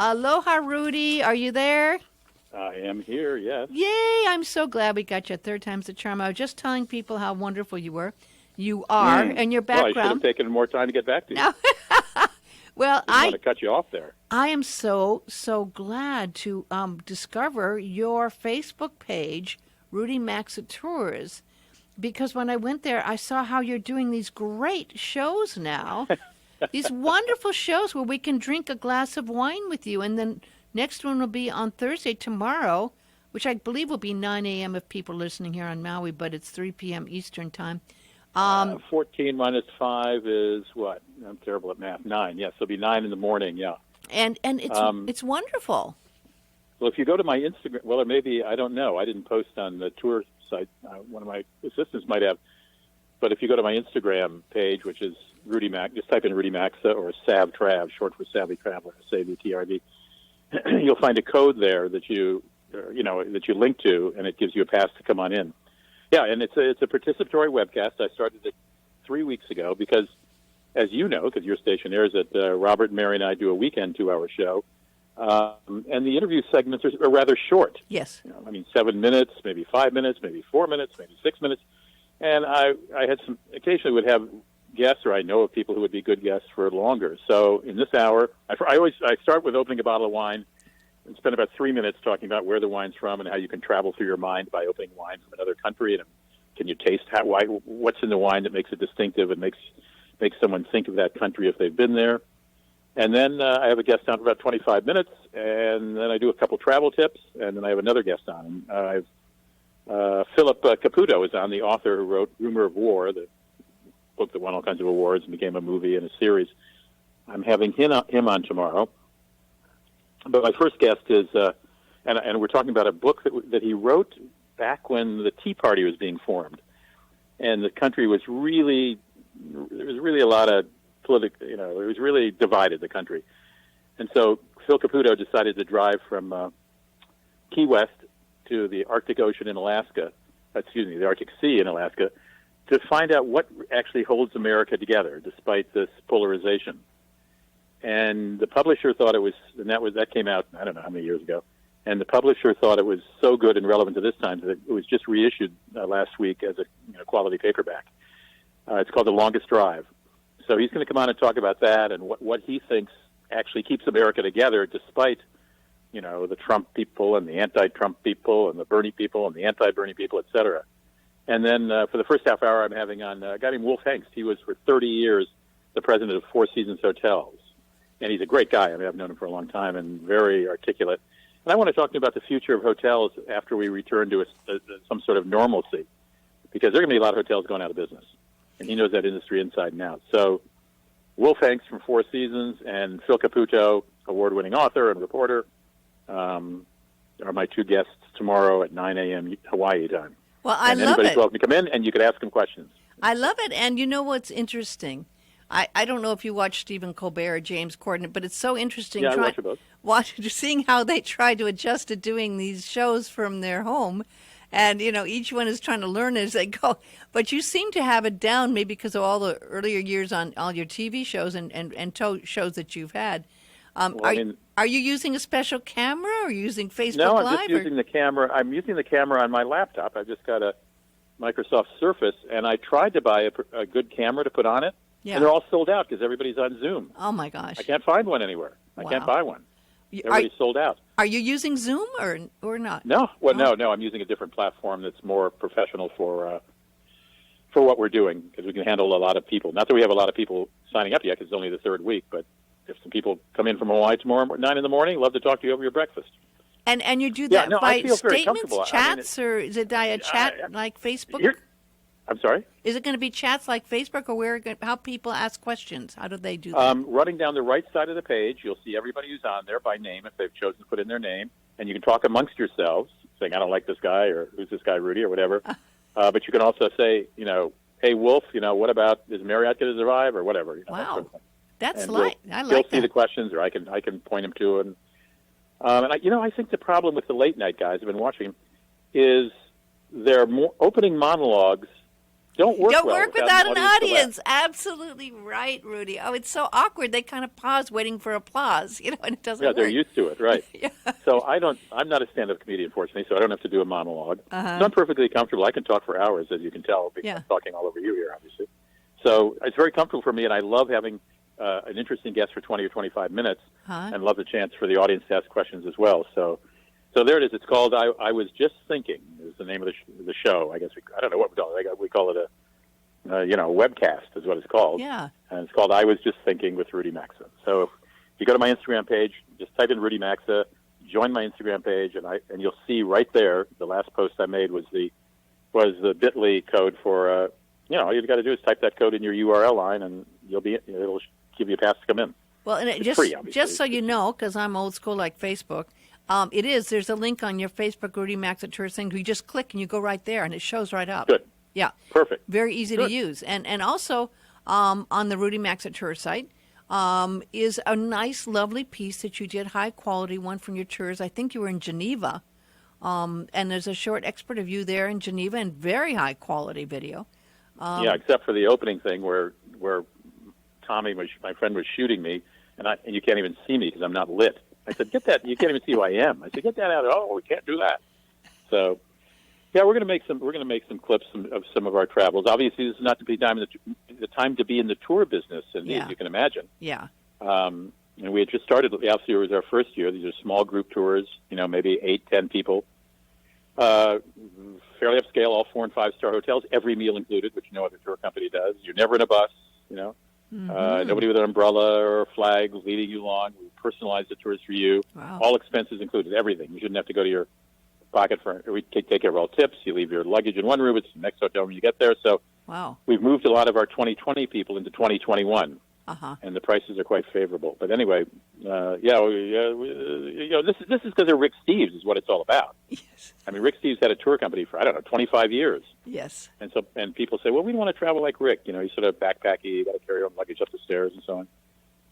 Aloha, Rudy. Are you there? I am here, yes. Yay! I'm so glad we got you. Third time's the charm. I was just telling people how wonderful you were. You are, and your Well, I should have background. taken more time to get back to you. No. Well, Didn't want to cut you off there. I am so glad to discover your Facebook page, Rudy Maxa Tours, because when I went there, I saw how you're doing these great shows now. These wonderful shows where we can drink a glass of wine with you. And then next one will be on Thursday, tomorrow, which I believe will be 9 a.m. if people are listening here on Maui, but it's 3 p.m. Eastern time. 14 minus 5 is what? I'm terrible at math. 9, yes. It'll be 9 in the morning, yeah. And it's wonderful. Well, if you go to my Instagram, well, or maybe, I don't know. I didn't post on the tour site. One of my assistants might have. But if you go to my Instagram page, which is Rudy Max, just type in Rudy Maxa or Sav Trav, short for Savvy Traveler, SAVTRV. You'll find a code there that you link to, and it gives you a pass to come on in. Yeah, and it's a participatory webcast. I started it 3 weeks ago because, as you know, because your station airs it, Robert and Mary and I do a weekend 2-hour show, and the interview segments are rather short. Yes. 7 minutes, maybe 5 minutes, maybe 4 minutes, maybe 6 minutes. And I had occasionally would have guests, or I know of people who would be good guests for longer. So in this hour, I start with opening a bottle of wine and spend about 3 minutes talking about where the wine's from and how you can travel through your mind by opening wine from another country, and can you taste what's in the wine that makes it distinctive and makes someone think of that country if they've been there. And then I have a guest on for about 25 minutes, and then I do a couple travel tips, and then I have another guest on. Philip Caputo is on, the author who wrote Rumor of War, the book that won all kinds of awards and became a movie and a series. I'm having him on tomorrow. But my first guest is, and we're talking about a book that he wrote back when the Tea Party was being formed, and the country was there was really a lot of political, it was really divided, the country. And so Phil Caputo decided to drive from Key West to the Arctic Ocean in Alaska, the Arctic Sea in Alaska, to find out what actually holds America together despite this polarization. And the publisher thought it was, and that came out, I don't know how many years ago, and the publisher thought it was so good and relevant to this time that it was just reissued last week as a quality paperback. It's called The Longest Drive. So he's going to come on and talk about that and what he thinks actually keeps America together despite, the Trump people and the anti-Trump people and the Bernie people and the anti-Bernie people, et cetera. And then for the first half hour, I'm having on a guy named Wolf Hengst. He was for 30 years the president of Four Seasons Hotels. And he's a great guy. I've known him for a long time and very articulate. And I want to talk to him about the future of hotels after we return to some sort of normalcy, because there are going to be a lot of hotels going out of business. And he knows that industry inside and out. So Wolf Hengst from Four Seasons and Phil Caputo, award-winning author and reporter, are my two guests tomorrow at 9 a.m. Hawaii time. Well, I love it. Anybody's welcome to come in, and you could ask them questions. I love it. And you know what's interesting? I don't know if you watch Stephen Colbert or James Corden, but it's so interesting. Yeah, I watch both. Seeing how they try to adjust to doing these shows from their home. And, each one is trying to learn as they go. But you seem to have it down, maybe because of all the earlier years on all your TV shows and shows that you've had. Are you using a special camera or are you using Facebook Live? No, I'm just using the camera. I'm using the camera on my laptop. I've just got a Microsoft Surface, and I tried to buy a good camera to put on it. Yeah. And they're all sold out because everybody's on Zoom. Oh, my gosh. I can't find one anywhere. Wow. I can't buy one. Everybody's sold out. Are you using Zoom or not? No. Well, no. I'm using a different platform that's more professional for what we're doing, because we can handle a lot of people. Not that we have a lot of people signing up yet, because it's only the third week, but if some people come in from Hawaii tomorrow 9 in the morning, love to talk to you over your breakfast. And you do that by statements, chats, or is it via chat like Facebook? I'm sorry? Is it going to be chats like Facebook, or how people ask questions? How do they do that? Running down the right side of the page, you'll see everybody who's on there by name if they've chosen to put in their name, and you can talk amongst yourselves, saying, I don't like this guy, or who's this guy, Rudy, or whatever. But you can also say, hey, Wolf, what about, is Marriott going to survive, or whatever. Wow. That sort of thing. That's I like that. He'll see the questions, or I can point him to him. And I think the problem with the late night guys, I've been watching, is their opening monologues don't work Don't well work without without an to laugh. audience. Absolutely right, Rudy. Oh, it's so awkward. They kind of pause waiting for applause, and it doesn't Yeah, work. they're used to it, right? Yeah. So I'm not a stand-up comedian, fortunately, so I don't have to do a monologue. Uh-huh. So I'm perfectly comfortable. I can talk for hours, as you can tell, because Yeah. I'm talking all over you here, obviously. So it's very comfortable for me, and I love having an interesting guest for 20 or 25 minutes, and love the chance for the audience to ask questions as well. So there it is. It's called I Was Just Thinking is the name of the show. I guess I don't know what we call it. We call it a webcast is what it's called. Yeah. And it's called I Was Just Thinking with Rudy Maxa. So if you go to my Instagram page, just type in Rudy Maxa, join my Instagram page, and you'll see right there, the last post I made was the bit.ly code for, all you've got to do is type that code in your URL line, and it'll give you a pass to come in. Well, and it's free, obviously. Just so you know, because I'm old school like Facebook, there's a link on your Facebook Rudy Maxa Tours thing. You just click and you go right there, and it shows right up. Good. Yeah. Perfect. Very easy to use. And also on the Rudy Maxa Tour site is a nice, lovely piece that you did, high quality one from your tours. I think you were in Geneva. And there's a short expert of you there in Geneva and very high quality video. Yeah, except for the opening thing where Tommy, my friend, was shooting me, and you can't even see me because I'm not lit. I said, "Get that! You can't even see who I am." I said, "Get that out!" Oh, we can't do that. So, yeah, we're going to make some clips of some of our travels. Obviously, this is not the time to be in the tour business, and you can imagine. Yeah. And we had just started. Last year was our first year. These are small group tours. Maybe 8-10 people. Fairly upscale, all 4- and 5-star hotels, every meal included, which no other tour company does. You're never in a bus. Nobody with an umbrella or a flag leading you along. We personalize the tours for you. Wow. All expenses included, everything. You shouldn't have to go to your pocket we take care of all tips. You leave your luggage in one room. It's the next hotel when you get there. So wow. We've moved a lot of our 2020 people into 2021, and the prices are quite favorable. But anyway, this is because of Rick Steves is what it's all about. Yes. I mean, Rick Steves had a tour company for 25 years. Yes. And people say, well, we don't want to travel like Rick. He's sort of backpacky. You got to carry your own luggage up the stairs and so on.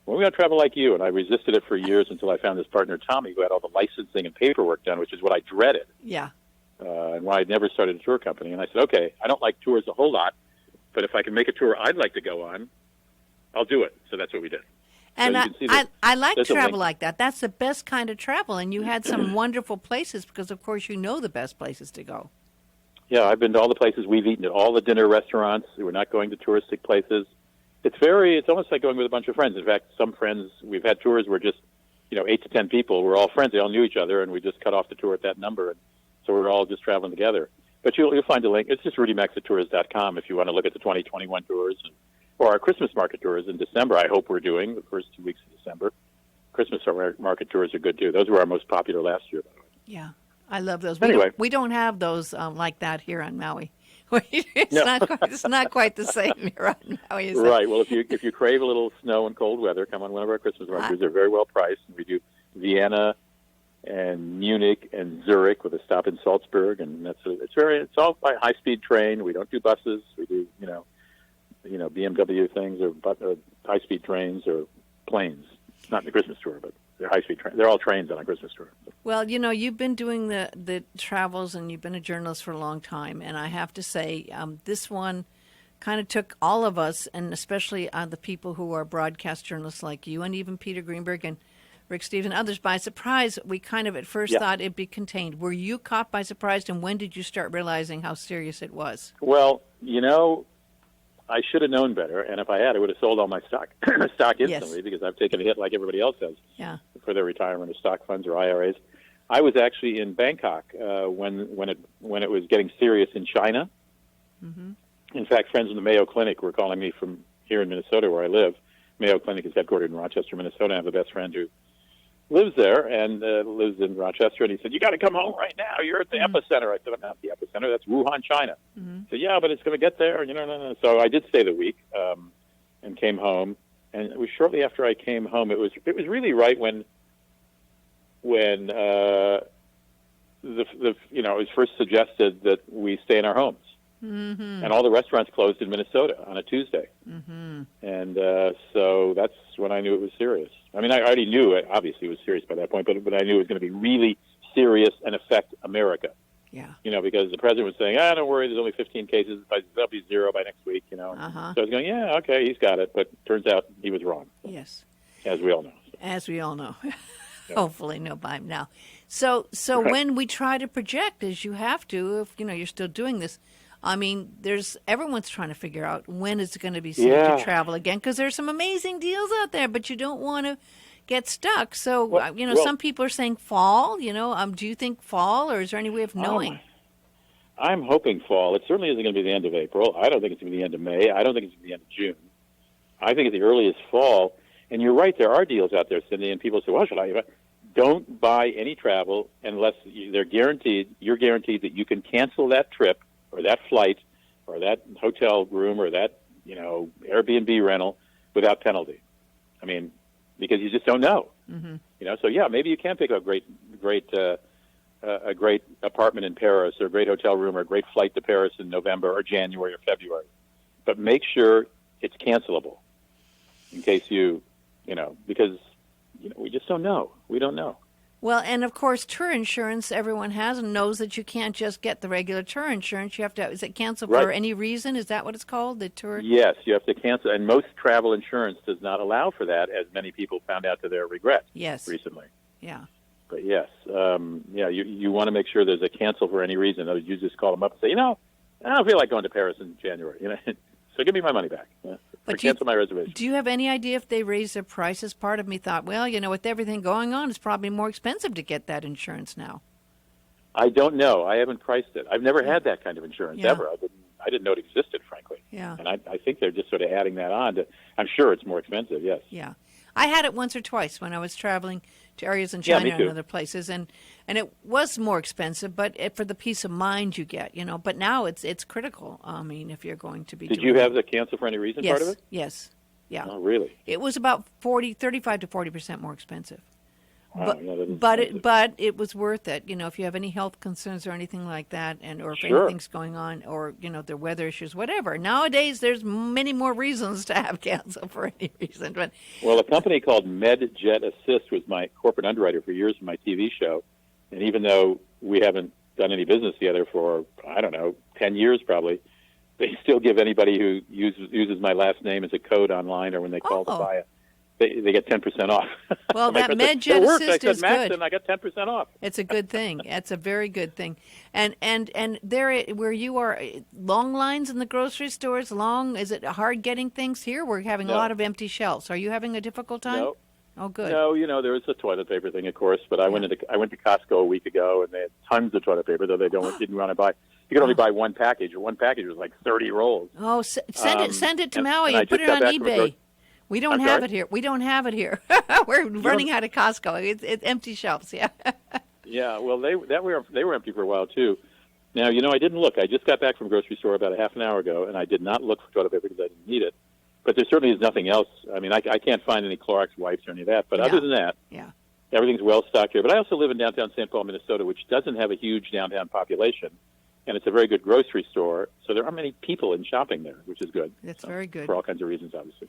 Well, we want to travel like you. And I resisted it for years until I found this partner, Tommy, who had all the licensing and paperwork done, which is what I dreaded. Yeah. And why I'd never started a tour company. And I said, okay, I don't like tours a whole lot, but if I can make a tour I'd like to go on, I'll do it. So that's what we did. And so I like travel like that. That's the best kind of travel. And you had some wonderful places because, of course, you know the best places to go. Yeah, I've been to all the places. We've eaten at all the dinner restaurants. We're not going to touristic places. It's almost like going with a bunch of friends. In fact, some friends, we've had tours where just, 8 to 10 people, we're all friends. They all knew each other, and we just cut off the tour at that number. And so we're all just traveling together. But you'll find a link. It's just rudymaxatours.com if you want to look at the 2021 tours or our Christmas market tours in December. I hope we're doing the first 2 weeks of December. Christmas market tours are good, too. Those were our most popular last year, by the way. Yeah, I love those. Anyway. We don't have those like that here on Maui. It's not quite the same here on Maui. Right. Well, if you crave a little snow and cold weather, come on one of our Christmas markets. They're very well priced. We do Vienna and Munich and Zurich with a stop in Salzburg, and it's all by high-speed train. We don't do buses. We do BMW things or high-speed trains or planes. Not in the Christmas tour, but they're high-speed trains. They're all trains on a Christmas tour. Well, you've been doing the travels, and you've been a journalist for a long time. And I have to say, this one kind of took all of us, and especially the people who are broadcast journalists like you, and even Peter Greenberg and Rick Steves and others, by surprise. We kind of at first thought it'd be contained. Were you caught by surprise, and when did you start realizing how serious it was? Well, I should have known better, and if I had, I would have sold all my stock instantly because I've taken a hit like everybody else has for their retirement or stock funds or IRAs. I was actually in Bangkok when it was getting serious in China. Mm-hmm. In fact, friends from the Mayo Clinic were calling me from here in Minnesota, where I live. Mayo Clinic is headquartered in Rochester, Minnesota. I have a best friend who lives there and lives in Rochester, and he said, "You got to come home right now. You're at the epicenter." I said, "I'm not at the epicenter. That's Wuhan, China." Mm-hmm. He said, "Yeah, but it's going to get there." No. So I did stay the week and came home, and it was shortly after I came home. It was really right when it was first suggested that we stay in our homes. Mm-hmm. And all the restaurants closed in Minnesota on a Tuesday. Mm-hmm. And so that's when I knew it was serious. I mean, I already knew it, obviously it was serious by that point, but I knew it was going to be really serious and affect America. Yeah. Because the president was saying, don't worry, there's only 15 cases, there'll be 0 by next week, Uh-huh. So I was going, yeah, okay, he's got it, but turns out he was wrong. Yes. As we all know. As we all know. Yeah. Hopefully no by now. So Right. when we try to project, as you have to, if you're still doing this, I mean, everyone's trying to figure out when it's going to be safe to travel again, because there's some amazing deals out there, but you don't want to get stuck. So, some people are saying fall, do you think fall, or is there any way of knowing? I'm hoping fall. It certainly isn't going to be the end of April. I don't think it's going to be the end of May. I don't think it's going to be the end of June. I think at the earliest fall. And you're right, there are deals out there, Cindy, and people say, well, should I? Don't buy any travel unless you're guaranteed that you can cancel that trip or that flight or that hotel room or that, Airbnb rental without penalty. I mean, because you just don't know. Mm-hmm. So yeah, maybe you can pick up a great apartment in Paris or a great hotel room or a great flight to Paris in November or January or February. But make sure it's cancelable in case because we just don't know. We don't know. Well, and of course, tour insurance, everyone has and knows that you can't just get the regular tour insurance. You have to, is it cancel for any reason? Is that what it's called, the tour? Yes, you have to cancel. And most travel insurance does not allow for that, as many people found out to their regret recently. Yeah. But yes, you want to make sure there's a cancel for any reason. In other words, you just call them up and say, I don't feel like going to Paris in January. So give me my money back. But cancel my reservation. Do you have any idea if they raise their prices? Part of me thought, well, with everything going on, it's probably more expensive to get that insurance now. I don't know. I haven't priced it. I've never had that kind of insurance ever. I didn't know it existed, frankly. Yeah. And I think they're just sort of adding that on. I'm sure it's more expensive, yes. Yeah. I had it once or twice when I was traveling to areas in China and other places, and it was more expensive, but for the peace of mind you get, But now it's critical. I mean, if you're going to be. Did you have the cancel for any reason part of it? Yes. Yeah. Oh, really? It was about 35 to 40% more expensive. Wow, But it was worth it. If you have any health concerns or anything like that, or if anything's going on, or there are weather issues, whatever. Nowadays, there's many more reasons to have cancel for any reason. But a company called MedJet Assist was my corporate underwriter for years in my TV show, and even though we haven't done any business together for 10 years probably, they still give anybody who uses my last name as a code online or when they call to buy it. They get 10% off. Well, that MedJet Assist is Max, good. And I got 10% off. It's a good thing. It's a very good thing. And there, where you are, long lines in the grocery stores. Is it hard getting things here? We're having a lot of empty shelves. Are you having a difficult time? No. Oh, good. No, there was a toilet paper thing, of course, but I went to Costco a week ago, and they had tons of toilet paper, though they didn't want to buy. You could only buy one package, or one package was like 30 rolls. Oh, send it to Maui and put it on eBay. We don't have it here. We don't have it here. We're running out of Costco. It's empty shelves. Yeah. Yeah. Well, they were empty for a while too. Now, I didn't look. I just got back from a grocery store about a half an hour ago, and I did not look for toilet paper because I didn't need it. But there certainly is nothing else. I mean, I can't find any Clorox wipes or any of that. But other than that, everything's well stocked here. But I also live in downtown St. Paul, Minnesota, which doesn't have a huge downtown population, and it's a very good grocery store. So there aren't many people in shopping there, which is good. That's very good for all kinds of reasons, obviously.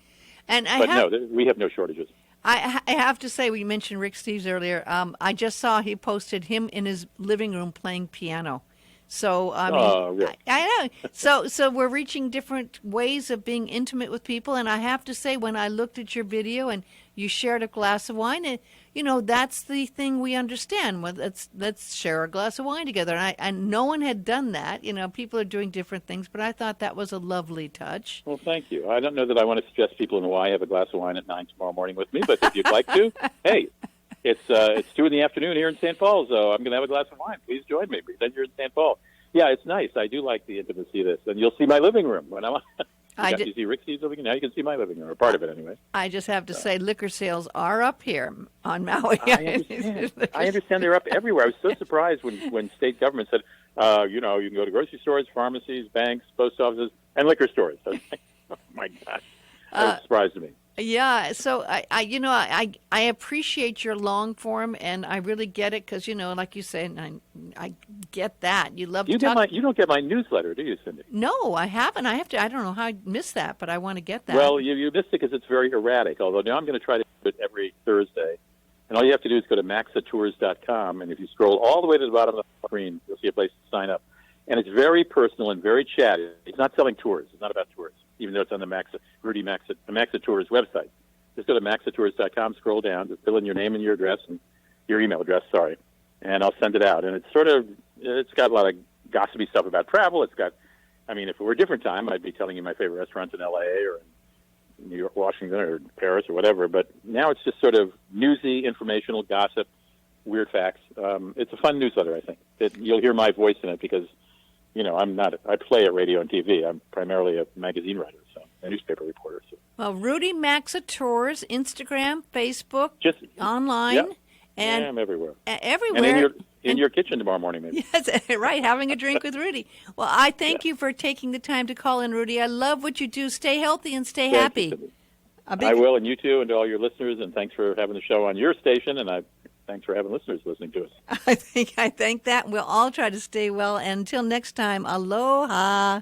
No, we have no shortages. I have to say, we mentioned Rick Steves earlier. I just saw he posted him in his living room playing piano. So I mean, I know. So we're reaching different ways of being intimate with people. And I have to say, when I looked at your video and you shared a glass of wine, that's the thing we understand. Well, let's share a glass of wine together. And no one had done that. People are doing different things, but I thought that was a lovely touch. Well, thank you. I don't know that I want to suggest people in Hawaii have a glass of wine at 9 tomorrow morning with me, but if you'd like to, hey, it's 2 in the afternoon here in St. Paul, so I'm going to have a glass of wine. Please join me. Pretend you're in St. Paul. Yeah, it's nice. I do like the intimacy of this, and you'll see my living room when I'm. You see Rick Steves' living room. Now you can see my living room, or part of it anyway. I just have to say, liquor sales are up here on Maui. I understand they're up everywhere. I was so surprised when state government said, you can go to grocery stores, pharmacies, banks, post offices, and liquor stores. I was like, oh my gosh, that was surprised to me. Yeah, so I appreciate your long form, and I really get it because like you say, and I get that you love. You don't get my newsletter, do you, Cindy? No, I haven't. I have to. I don't know how I missed that, but I want to get that. Well, you missed it because it's very erratic. Although now I'm going to try to do it every Thursday, And all you have to do is go to maxatours.com, and if you scroll all the way to the bottom of the screen, you'll see a place to sign up. And it's very personal and very chatty. It's not selling tours. It's not about tours, even though it's on the Rudy Maxa, the Maxa Tours website. Just go to maxatours.com, scroll down, just fill in your name and your address, and your email address, sorry, and I'll send it out. And it's got a lot of gossipy stuff about travel. If it were a different time, I'd be telling you my favorite restaurants in L.A. or in New York, Washington, or Paris or whatever. But now it's just sort of newsy, informational, gossip, weird facts. It's a fun newsletter, I think. You'll hear my voice in it because, I play at radio and TV. I'm primarily a magazine writer, so a newspaper reporter. So. Well, Rudy Maxa Tours, Instagram, Facebook, Just online. Yeah. And I'm everywhere. Everywhere. And in your kitchen tomorrow morning, maybe. Yes, right, having a drink with Rudy. Well, I thank you for taking the time to call in, Rudy. I love what you do. Stay healthy and stay happy. I will, and you too, and to all your listeners, and thanks for having the show on your station, and thanks for having listeners listening to us. I think that. We'll all try to stay well. And until next time, aloha.